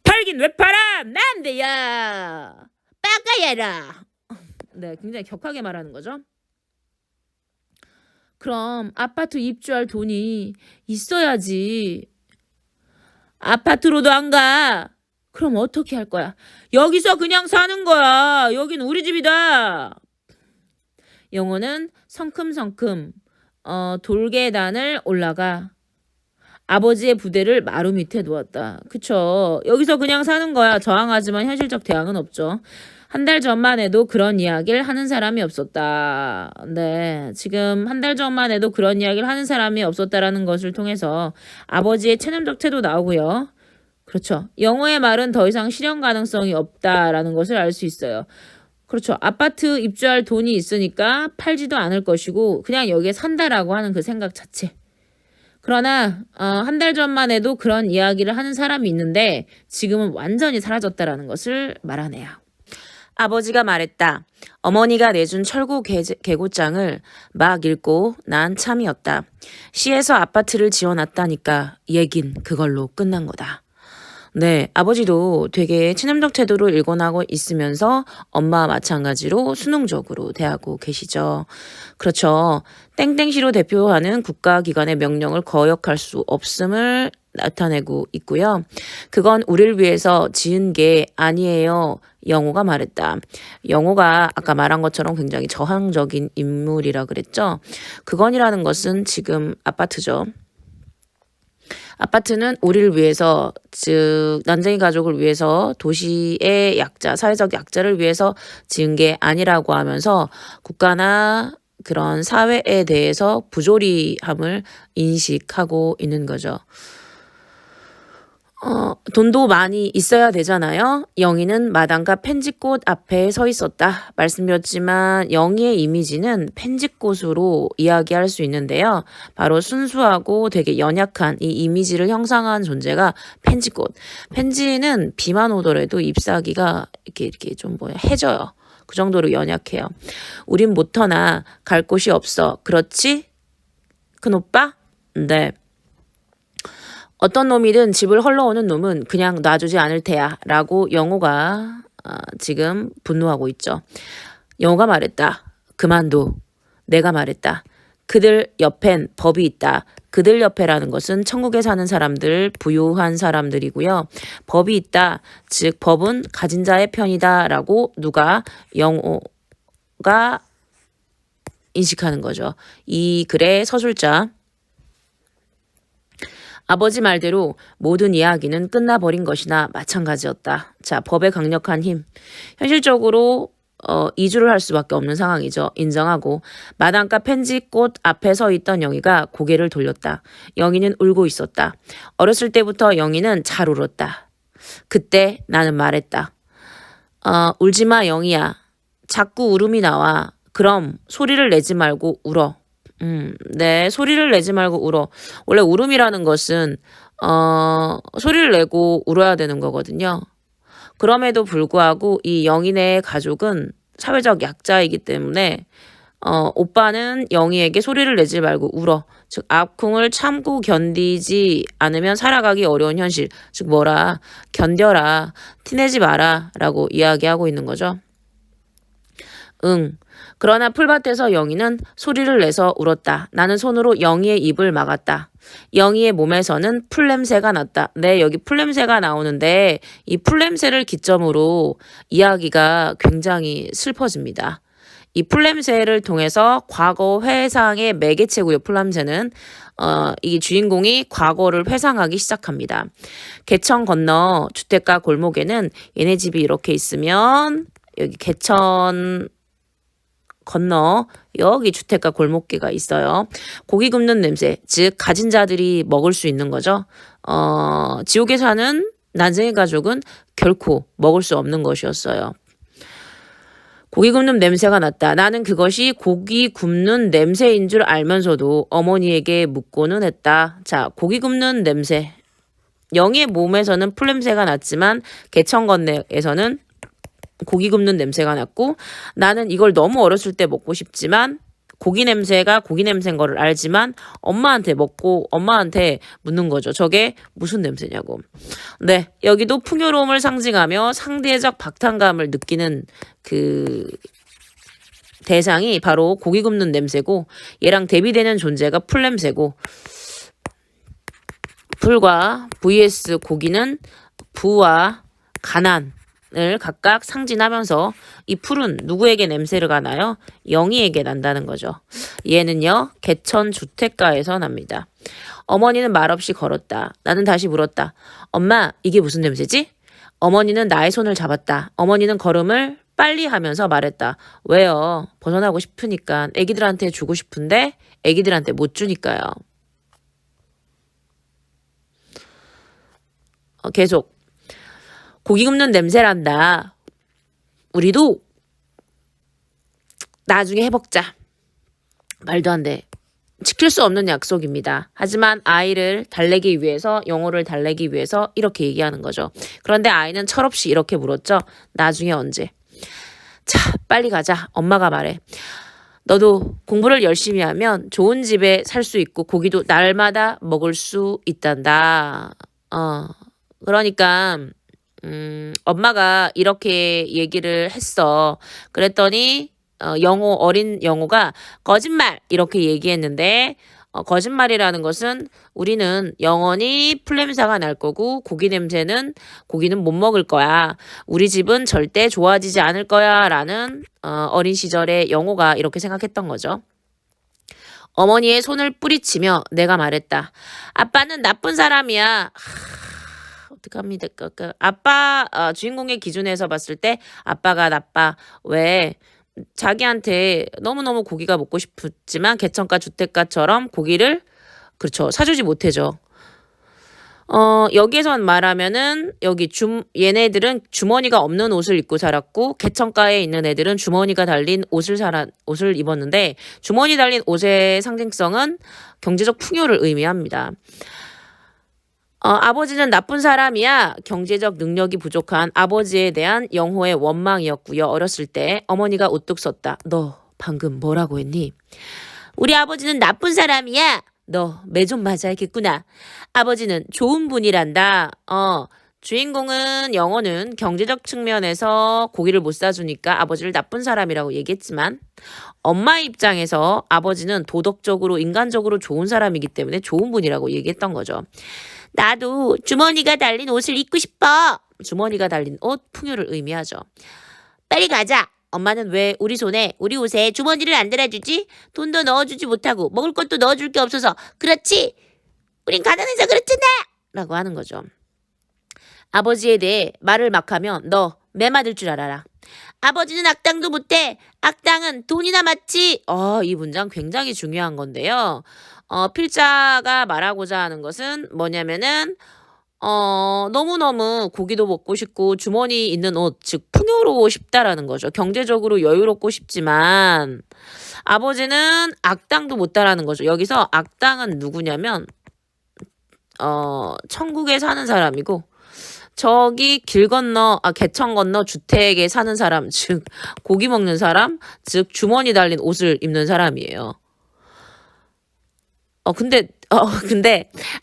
S1: 팔긴 왜 팔아? 난데야. 빠까야라. 네, 굉장히 격하게 말하는 거죠. 그럼 아파트 입주할 돈이 있어야지. 아파트로도 안 가. 그럼 어떻게 할 거야? 여기서 그냥 사는 거야. 여긴 우리 집이다. 영호는 성큼성큼 돌계단을 올라가 아버지의 부대를 마루 밑에 놓았다. 그쵸. 여기서 그냥 사는 거야. 저항하지만 현실적 대항은 없죠. 한 달 전만 해도 그런 이야기를 하는 사람이 없었다. 네, 지금 한 달 전만 해도 그런 이야기를 하는 사람이 없었다라는 것을 통해서 아버지의 체념적 태도 나오고요. 그렇죠. 영호의 말은 더 이상 실현 가능성이 없다라는 것을 알 수 있어요. 그렇죠. 아파트 입주할 돈이 있으니까 팔지도 않을 것이고 그냥 여기에 산다라고 하는 그 생각 자체. 그러나 한 달 전만 해도 그런 이야기를 하는 사람이 있는데 지금은 완전히 사라졌다라는 것을 말하네요. 아버지가 말했다. 어머니가 내준 철구 계고장을 막 읽고 난 참이었다. 시에서 아파트를 지어놨다니까 얘긴 그걸로 끝난 거다. 네, 아버지도 되게 친음적 태도로 일관하고 있으면서 엄마와 마찬가지로 수능적으로 대하고 계시죠. 그렇죠. 땡땡시로 대표하는 국가기관의 명령을 거역할 수 없음을 나타내고 있고요. 그건 우리를 위해서 지은 게 아니에요. 영호가 말했다. 영호가 아까 말한 것처럼 굉장히 저항적인 인물이라 그랬죠. 그건이라는 것은 지금 아파트죠. 아파트는 우리를 위해서, 즉 난쟁이 가족을 위해서 도시의 약자, 사회적 약자를 위해서 지은 게 아니라고 하면서 국가나 그런 사회에 대해서 부조리함을 인식하고 있는 거죠. 돈도 많이 있어야 되잖아요. 영희는 마당과 펜지꽃 앞에 서 있었다. 말씀드렸지만 영희의 이미지는 펜지꽃으로 이야기할 수 있는데요. 바로 순수하고 되게 연약한 이 이미지를 형상한 존재가 펜지꽃. 펜지는 비만 오더라도 잎사귀가 이렇게 좀 해져요. 그 정도로 연약해요. 우린 못 터나 갈 곳이 없어. 그렇지? 큰오빠? 네. 어떤 놈이든 집을 헐러오는 놈은 그냥 놔주지 않을 테야 라고 영호가 지금 분노하고 있죠. 영호가 말했다. 그만둬. 내가 말했다. 그들 옆엔 법이 있다. 그들 옆에라는 것은 천국에 사는 사람들, 부유한 사람들이고요. 법이 있다. 즉 법은 가진 자의 편이다 라고 누가 영호가 인식하는 거죠. 이 글의 서술자. 아버지 말대로 모든 이야기는 끝나버린 것이나 마찬가지였다. 자, 법의 강력한 힘. 현실적으로 이주를 할 수밖에 없는 상황이죠. 인정하고 마당가 펜지꽃 앞에 서 있던 영희가 고개를 돌렸다. 영희는 울고 있었다. 어렸을 때부터 영희는 잘 울었다. 그때 나는 말했다. 울지마 영희야. 자꾸 울음이 나와. 그럼 소리를 내지 말고 울어. 네, 소리를 내지 말고 울어. 원래 울음이라는 것은 소리를 내고 울어야 되는 거거든요. 그럼에도 불구하고 이 영희네 가족은 사회적 약자이기 때문에 오빠는 영희에게 소리를 내지 말고 울어. 즉 아픔을 참고 견디지 않으면 살아가기 어려운 현실. 즉 뭐라 견뎌라. 티내지 마라 라고 이야기하고 있는 거죠. 응. 그러나 풀밭에서 영희는 소리를 내서 울었다. 나는 손으로 영희의 입을 막았다. 영희의 몸에서는 풀냄새가 났다. 네, 여기 풀냄새가 나오는데 이 풀냄새를 기점으로 이야기가 굉장히 슬퍼집니다. 이 풀냄새를 통해서 과거 회상의 매개체고요. 풀냄새는 이 주인공이 과거를 회상하기 시작합니다. 개천 건너 주택가 골목에는 얘네 집이 이렇게 있으면 여기 개천 건너 여기 주택가 골목길가 있어요. 고기 굽는 냄새, 즉 가진 자들이 먹을 수 있는 거죠. 지옥에 사는 난쟁이 가족은 결코 먹을 수 없는 것이었어요. 고기 굽는 냄새가 났다. 나는 그것이 고기 굽는 냄새인 줄 알면서도 어머니에게 묻고는 했다. 자, 고기 굽는 냄새. 영희의 몸에서는 풀냄새가 났지만 개천 건네에서는 고기 굽는 냄새가 났고 나는 이걸 너무 어렸을 때 먹고 싶지만 고기 냄새가 고기 냄새인 거를 알지만 엄마한테 묻는 거죠. 저게 무슨 냄새냐고. 네, 여기도 풍요로움을 상징하며 상대적 박탈감을 느끼는 그 대상이 바로 고기 굽는 냄새고 얘랑 대비되는 존재가 풀 냄새고 풀과 vs 고기는 부와 가난을 각각 상징하면서 이 풀은 누구에게 냄새를 가나요? 영희에게 난다는 거죠. 얘는요 개천 주택가에서 납니다. 어머니는 말없이 걸었다. 나는 다시 물었다. 엄마 이게 무슨 냄새지? 어머니는 나의 손을 잡았다. 어머니는 걸음을 빨리 하면서 말했다. 왜요? 벗어나고 싶으니까. 애기들한테 주고 싶은데 애기들한테 못 주니까요. 계속 고기 굽는 냄새란다. 우리도 나중에 해먹자. 말도 안 돼. 지킬 수 없는 약속입니다. 하지만 아이를 달래기 위해서 영호를 달래기 위해서 이렇게 얘기하는 거죠. 그런데 아이는 철없이 이렇게 물었죠. 나중에 언제? 자 빨리 가자. 엄마가 말해. 너도 공부를 열심히 하면 좋은 집에 살 수 있고 고기도 날마다 먹을 수 있단다. 그러니까 엄마가 이렇게 얘기를 했어. 그랬더니 어린 영호가 거짓말 이렇게 얘기했는데 거짓말이라는 것은 우리는 영원히 풀냄새가 날 거고 고기는 못 먹을 거야. 우리 집은 절대 좋아지지 않을 거야 라는 어린 시절에 영호가 이렇게 생각했던 거죠. 어머니의 손을 뿌리치며 내가 말했다. 아빠는 나쁜 사람이야. 어떡합니까? 아빠 주인공의 기준에서 봤을 때 아빠가 나빠. 왜? 자기한테 너무너무 고기가 먹고 싶었지만 개천가 주택가처럼 고기를 그렇죠. 사주지 못해죠. 여기에선 말하면은 얘네들은 주머니가 없는 옷을 입고 살았고 개천가에 있는 애들은 주머니가 달린 옷을 입었는데 주머니 달린 옷의 상징성은 경제적 풍요를 의미합니다. 아버지는 나쁜 사람이야. 경제적 능력이 부족한 아버지에 대한 영호의 원망이었고요. 어렸을 때 어머니가 우뚝 섰다. 너 방금 뭐라고 했니? 우리 아버지는 나쁜 사람이야. 너 매 좀 맞아야겠구나. 아버지는 좋은 분이란다. 주인공은 영호는 경제적 측면에서 고기를 못 사주니까 아버지를 나쁜 사람이라고 얘기했지만 엄마 입장에서 아버지는 도덕적으로 인간적으로 좋은 사람이기 때문에 좋은 분이라고 얘기했던 거죠. 나도 주머니가 달린 옷을 입고 싶어. 주머니가 달린 옷, 풍요를 의미하죠. 빨리 가자. 엄마는 왜 우리 옷에 주머니를 안 달아주지? 돈도 넣어주지 못하고 먹을 것도 넣어줄 게 없어서 그렇지? 우린 가난해서 그렇잖아! 라고 하는 거죠. 아버지에 대해 말을 막 하면 너 매맞을 줄 알아라. 아버지는 악당도 못해. 악당은 돈이나 맞지. 이 문장 굉장히 중요한 건데요. 필자가 말하고자 하는 것은 뭐냐면은 너무너무 고기도 먹고 싶고 주머니 있는 옷, 즉 풍요로워 싶다라는 거죠. 경제적으로 여유롭고 싶지만 아버지는 악당도 못다라는 거죠. 여기서 악당은 누구냐면 천국에 사는 사람이고 저기 개천 건너 주택에 사는 사람, 즉 고기 먹는 사람, 즉 주머니 달린 옷을 입는 사람이에요. 근데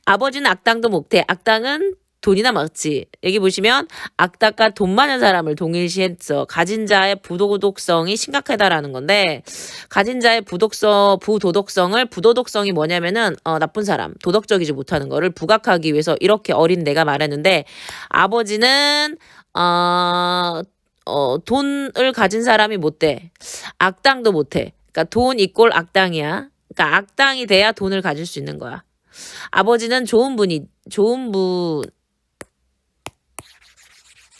S1: 아버지는 악당도 못해. 악당은 돈이나 먹지. 여기 보시면 악당과 돈 많은 사람을 동일시했어. 가진 자의 부도덕성이 심각하다라는 건데 가진 자의 부도덕성이 뭐냐면은 나쁜 사람, 도덕적이지 못하는 거를 부각하기 위해서 이렇게 어린 내가 말했는데 아버지는 돈을 가진 사람이 못돼. 악당도 못해. 그러니까 돈 이꼴 악당이야. 그러니까 악당이 돼야 돈을 가질 수 있는 거야. 아버지는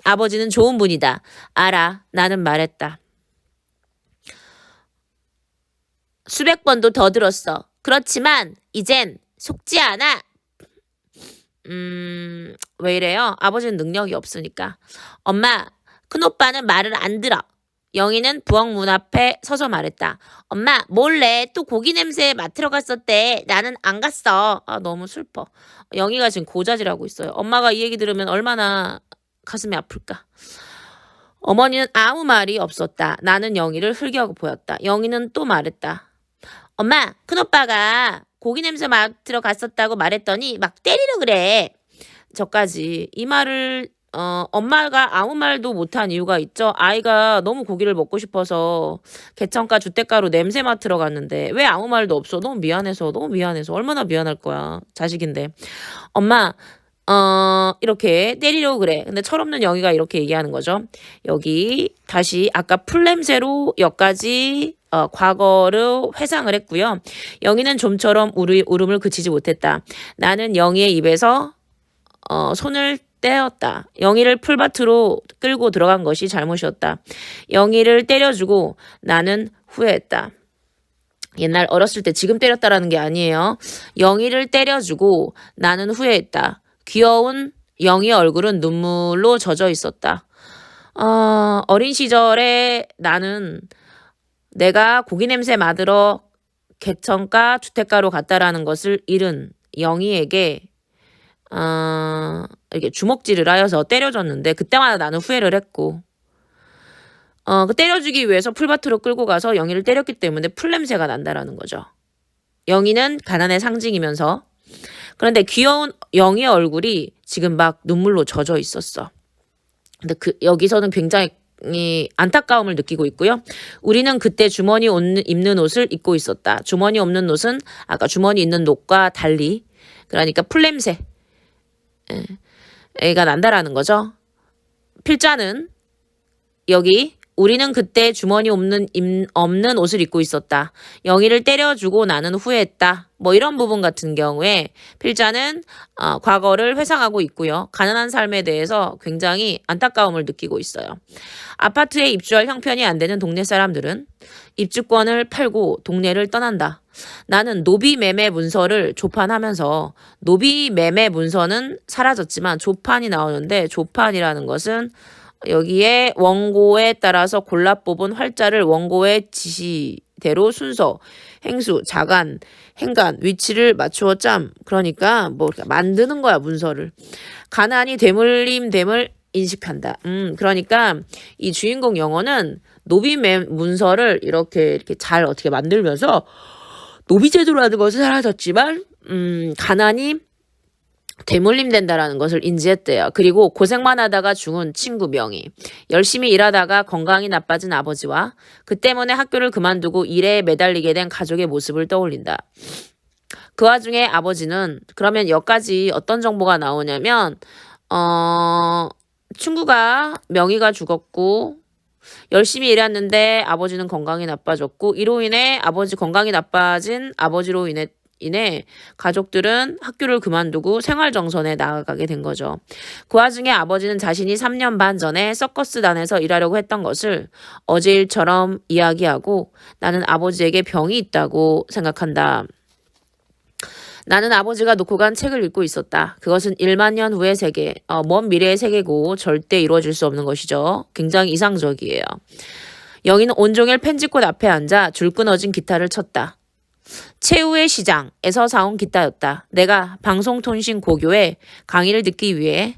S1: 아버지는 좋은 분이다. 알아. 나는 말했다. 수백 번도 더 들었어. 그렇지만 이젠 속지 않아. 왜 이래요? 아버지는 능력이 없으니까. 엄마, 큰오빠는 말을 안 들어. 영희는 부엌 문 앞에 서서 말했다. 엄마, 몰래 또 고기 냄새 맡으러 갔었대. 나는 안 갔어. 너무 슬퍼. 영희가 지금 고자질하고 있어요. 엄마가 이 얘기 들으면 얼마나 가슴이 아플까. 어머니는 아무 말이 없었다. 나는 영희를 흘겨 보였다. 영희는 또 말했다. 엄마, 큰오빠가 고기 냄새 맡으러 갔었다고 말했더니 막 때리려 그래. 저까지 이 말을 엄마가 아무 말도 못한 이유가 있죠. 아이가 너무 고기를 먹고 싶어서 개천가 주택가로 냄새 맡으러 갔는데 왜 아무 말도 없어? 너무 미안해서 얼마나 미안할 거야. 자식인데. 엄마 이렇게 때리려고 그래. 근데 철없는 영희가 이렇게 얘기하는 거죠. 여기 다시 아까 풀냄새로 여기까지 과거를 회상을 했고요. 영희는 좀처럼 울음을 그치지 못했다. 나는 영희의 입에서 손을 떼었다. 영희를 풀밭으로 끌고 들어간 것이 잘못이었다. 영희를 때려주고 나는 후회했다. 옛날 어렸을 때 지금 때렸다라는 게 아니에요. 영희를 때려주고 나는 후회했다. 귀여운 영희의 얼굴은 눈물로 젖어 있었다. 어린 시절에 나는 내가 고기 냄새 맡으러 개천가 주택가로 갔다라는 것을 잃은 영희에게 이렇게 주먹질을 하여서 때려줬는데 그때마다 나는 후회를 했고 그 때려주기 위해서 풀밭으로 끌고 가서 영희를 때렸기 때문에 풀냄새가 난다라는 거죠. 영희는 가난의 상징이면서 그런데 귀여운 영희의 얼굴이 지금 막 눈물로 젖어 있었어. 근데 여기서는 굉장히 안타까움을 느끼고 있고요. 우리는 그때 주머니 입는 옷을 입고 있었다. 주머니 없는 옷은 아까 주머니 있는 옷과 달리 그러니까 풀냄새 애가 난다라는 거죠. 필자는 여기 우리는 그때 주머니 없는 옷을 입고 있었다. 영희를 때려주고 나는 후회했다. 뭐 이런 부분 같은 경우에 필자는 과거를 회상하고 있고요. 가난한 삶에 대해서 굉장히 안타까움을 느끼고 있어요. 아파트에 입주할 형편이 안 되는 동네 사람들은 입주권을 팔고 동네를 떠난다. 나는 노비 매매 문서를 조판하면서 노비 매매 문서는 사라졌지만 조판이 나오는데 조판이라는 것은 여기에 원고에 따라서 골라 뽑은 활자를 원고의 지시대로 순서, 행수, 자간, 행간, 위치를 맞추어 짬. 그러니까 뭐 만드는 거야 문서를. 가난이 되물림됨을 인식한다. 그러니까 이 주인공 영어는 노비매 문서를 이렇게 잘 어떻게 만들면서 노비제도라는 것은 사라졌지만 가난이 대물림된다라는 것을 인지했대요. 그리고 고생만 하다가 죽은 친구 명희, 열심히 일하다가 건강이 나빠진 아버지와 그 때문에 학교를 그만두고 일에 매달리게 된 가족의 모습을 떠올린다. 그 와중에 아버지는 그러면 여기까지 어떤 정보가 나오냐면 친구가 명희가 죽었고 열심히 일했는데 아버지는 건강이 나빠졌고 이로 인해 아버지 건강이 나빠진 아버지로 인해 가족들은 학교를 그만두고 생활정선에 나아가게 된 거죠. 그 와중에 아버지는 자신이 3년 반 전에 서커스단에서 일하려고 했던 것을 어제 일처럼 이야기하고 나는 아버지에게 병이 있다고 생각한다. 나는 아버지가 놓고 간 책을 읽고 있었다. 그것은 1만 년 후의 세계, 먼 미래의 세계고 절대 이루어질 수 없는 것이죠. 굉장히 이상적이에요. 영희는 온종일 펜지꽃 앞에 앉아 줄 끊어진 기타를 쳤다. 최후의 시장에서 사온 기타였다. 내가 방송통신고교에 강의를 듣기 위해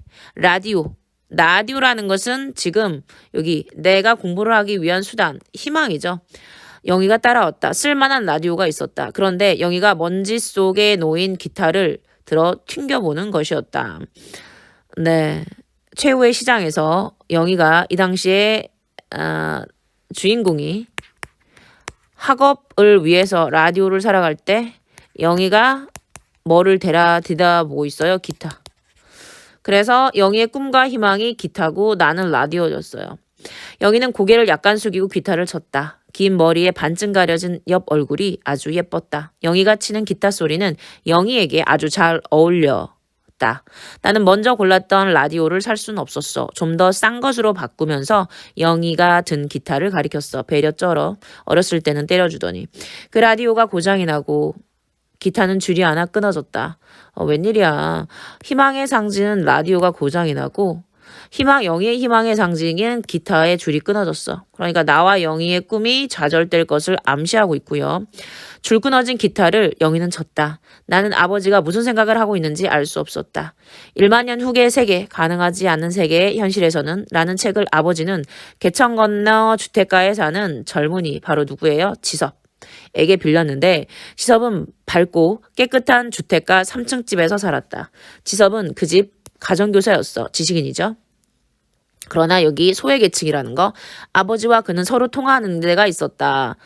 S1: 라디오라는 것은 지금 여기 내가 공부를 하기 위한 수단, 희망이죠. 영희가 따라왔다. 쓸만한 라디오가 있었다. 그런데 영희가 먼지 속에 놓인 기타를 들어 튕겨보는 것이었다. 네, 최후의 시장에서 영희가 이 당시에 주인공이 학업을 위해서 라디오를 사러 갈 때 영희가 뭐를 들여다보고 있어요? 기타. 그래서 영희의 꿈과 희망이 기타고 나는 라디오였어요. 영희는 고개를 약간 숙이고 기타를 쳤다. 긴 머리에 반쯤 가려진 옆 얼굴이 아주 예뻤다. 영희가 치는 기타 소리는 영희에게 아주 잘 어울렸다. 나는 먼저 골랐던 라디오를 살 수는 없었어. 좀 더 싼 것으로 바꾸면서 영희가 든 기타를 가리켰어. 배려 쩔어. 어렸을 때는 때려주더니. 그 라디오가 고장이 나고 기타는 줄이 하나 끊어졌다. 웬일이야. 희망의 상징은 라디오가 고장이 나고 영희의 희망의 상징인 기타의 줄이 끊어졌어. 그러니까 나와 영희의 꿈이 좌절될 것을 암시하고 있고요. 줄 끊어진 기타를 영희는 쳤다. 나는 아버지가 무슨 생각을 하고 있는지 알 수 없었다. 1만 년 후의 세계, 가능하지 않는 세계의 현실에서는 라는 책을 아버지는 개천 건너 주택가에 사는 젊은이, 바로 누구예요? 지섭에게 빌렸는데 지섭은 밝고 깨끗한 주택가 3층 집에서 살았다. 지섭은 그 집 가정교사였어. 지식인이죠. 그러나 여기 소외계층이라는 거, 아버지와 그는 서로 통하는 데가 있었다.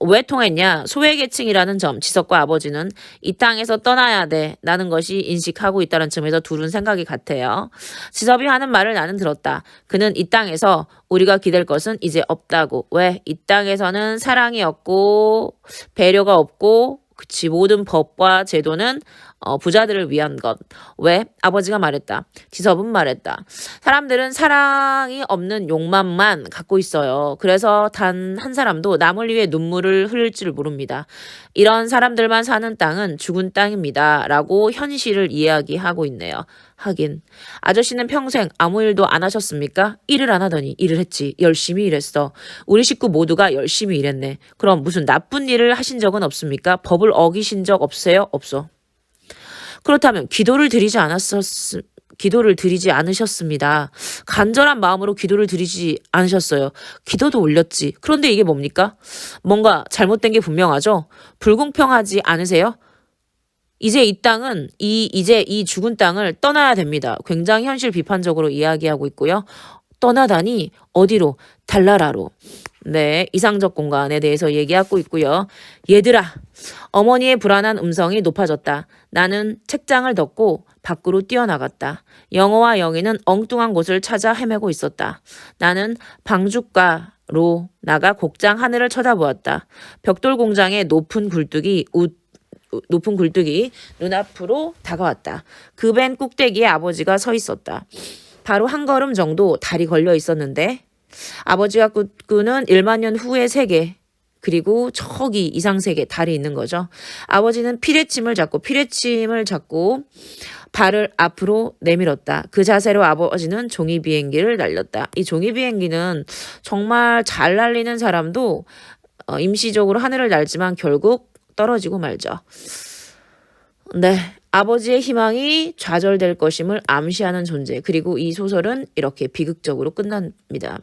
S1: 왜 통했냐? 소외계층이라는 점, 지석과 아버지는 이 땅에서 떠나야 돼 라는 것이 인식하고 있다는 점에서 둘은 생각이 같아요. 지섭이 하는 말을 나는 들었다. 그는 이 땅에서 우리가 기댈 것은 이제 없다고. 왜? 이 땅에서는 사랑이 없고 배려가 없고, 그치, 모든 법과 제도는 부자들을 위한 것. 왜? 아버지가 말했다. 지섭은 말했다. 사람들은 사랑이 없는 욕망만 갖고 있어요. 그래서 단 한 사람도 남을 위해 눈물을 흘릴 줄 모릅니다. 이런 사람들만 사는 땅은 죽은 땅입니다. 라고 현실을 이야기하고 있네요. 하긴 아저씨는 평생 아무 일도 안 하셨습니까? 일을 안 하더니 일을 했지. 열심히 일했어. 우리 식구 모두가 열심히 일했네. 그럼 무슨 나쁜 일을 하신 적은 없습니까? 법을 어기신 적 없어요? 없어. 그렇다면 기도를 드리지 않으셨습니다. 간절한 마음으로 기도를 드리지 않으셨어요. 기도도 올렸지. 그런데 이게 뭡니까? 뭔가 잘못된 게 분명하죠? 불공평하지 않으세요? 이제 이 땅은 이제 이 죽은 땅을 떠나야 됩니다. 굉장히 현실 비판적으로 이야기하고 있고요. 떠나다니 어디로? 달나라로. 네, 이상적 공간에 대해서 얘기하고 있고요. 얘들아, 어머니의 불안한 음성이 높아졌다. 나는 책장을 덮고 밖으로 뛰어나갔다. 영어와 영희는 엉뚱한 곳을 찾아 헤매고 있었다. 나는 방주가로 나가 곡장 하늘을 쳐다보았다. 벽돌 공장의 높은 굴뚝이 눈앞으로 다가왔다. 그 벤 꼭대기에 아버지가 서 있었다. 바로 한 걸음 정도 달이 걸려 있었는데 아버지가 꿈꾸는 1만 년 후의 세계, 그리고 저기 이상세계, 달이 있는 거죠. 아버지는 피레침을 잡고 발을 앞으로 내밀었다. 그 자세로 아버지는 종이 비행기를 날렸다. 이 종이 비행기는 정말 잘 날리는 사람도 임시적으로 하늘을 날지만 결국 떨어지고 말죠. 네, 아버지의 희망이 좌절될 것임을 암시하는 존재. 그리고 이 소설은 이렇게 비극적으로 끝납니다.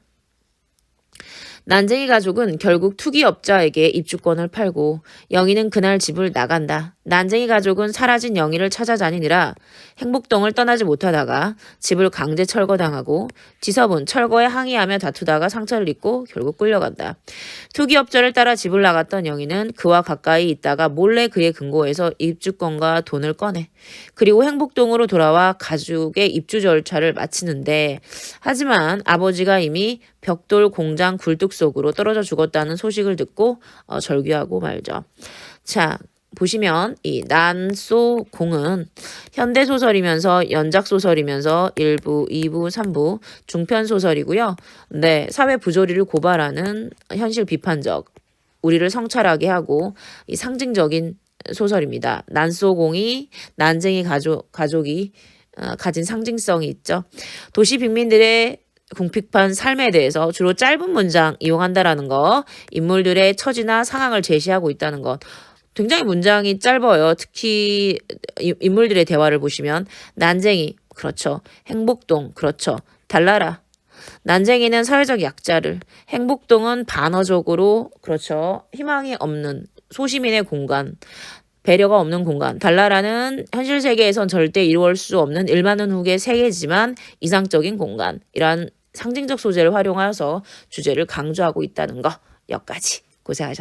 S1: 난쟁이 가족은 결국 투기업자에게 입주권을 팔고 영희는 그날 집을 나간다. 난쟁이 가족은 사라진 영희를 찾아다니느라 행복동을 떠나지 못하다가 집을 강제 철거당하고 지섭은 철거에 항의하며 다투다가 상처를 입고 결국 끌려간다. 투기업자를 따라 집을 나갔던 영희는 그와 가까이 있다가 몰래 그의 금고에서 입주권과 돈을 꺼내. 그리고 행복동으로 돌아와 가족의 입주 절차를 마치는데, 하지만 아버지가 이미 벽돌 공장 굴뚝 속으로 떨어져 죽었다는 소식을 듣고 절규하고 말죠. 자, 보시면 이 난소공은 현대소설이면서 연작소설이면서 1부, 2부, 3부 중편소설이고요. 네, 사회 부조리를 고발하는 현실 비판적, 우리를 성찰하게 하고 이 상징적인 소설입니다. 난소공이 난쟁이 가족이 가진 상징성이 있죠. 도시 빅민들의 궁핍한 삶에 대해서 주로 짧은 문장 이용한다라는 거, 인물들의 처지나 상황을 제시하고 있다는 것. 굉장히 문장이 짧아요. 특히 인물들의 대화를 보시면 난쟁이, 그렇죠. 행복동, 그렇죠. 달나라. 난쟁이는 사회적 약자를, 행복동은 반어적으로, 그렇죠. 희망이 없는 소시민의 공간, 배려가 없는 공간. 달나라는 현실 세계에선 절대 이루어질 수 없는 1만 년 후의 세계지만 이상적인 공간. 이러한 상징적 소재를 활용하여서 주제를 강조하고 있다는 거. 여기까지 고생하셨습니다.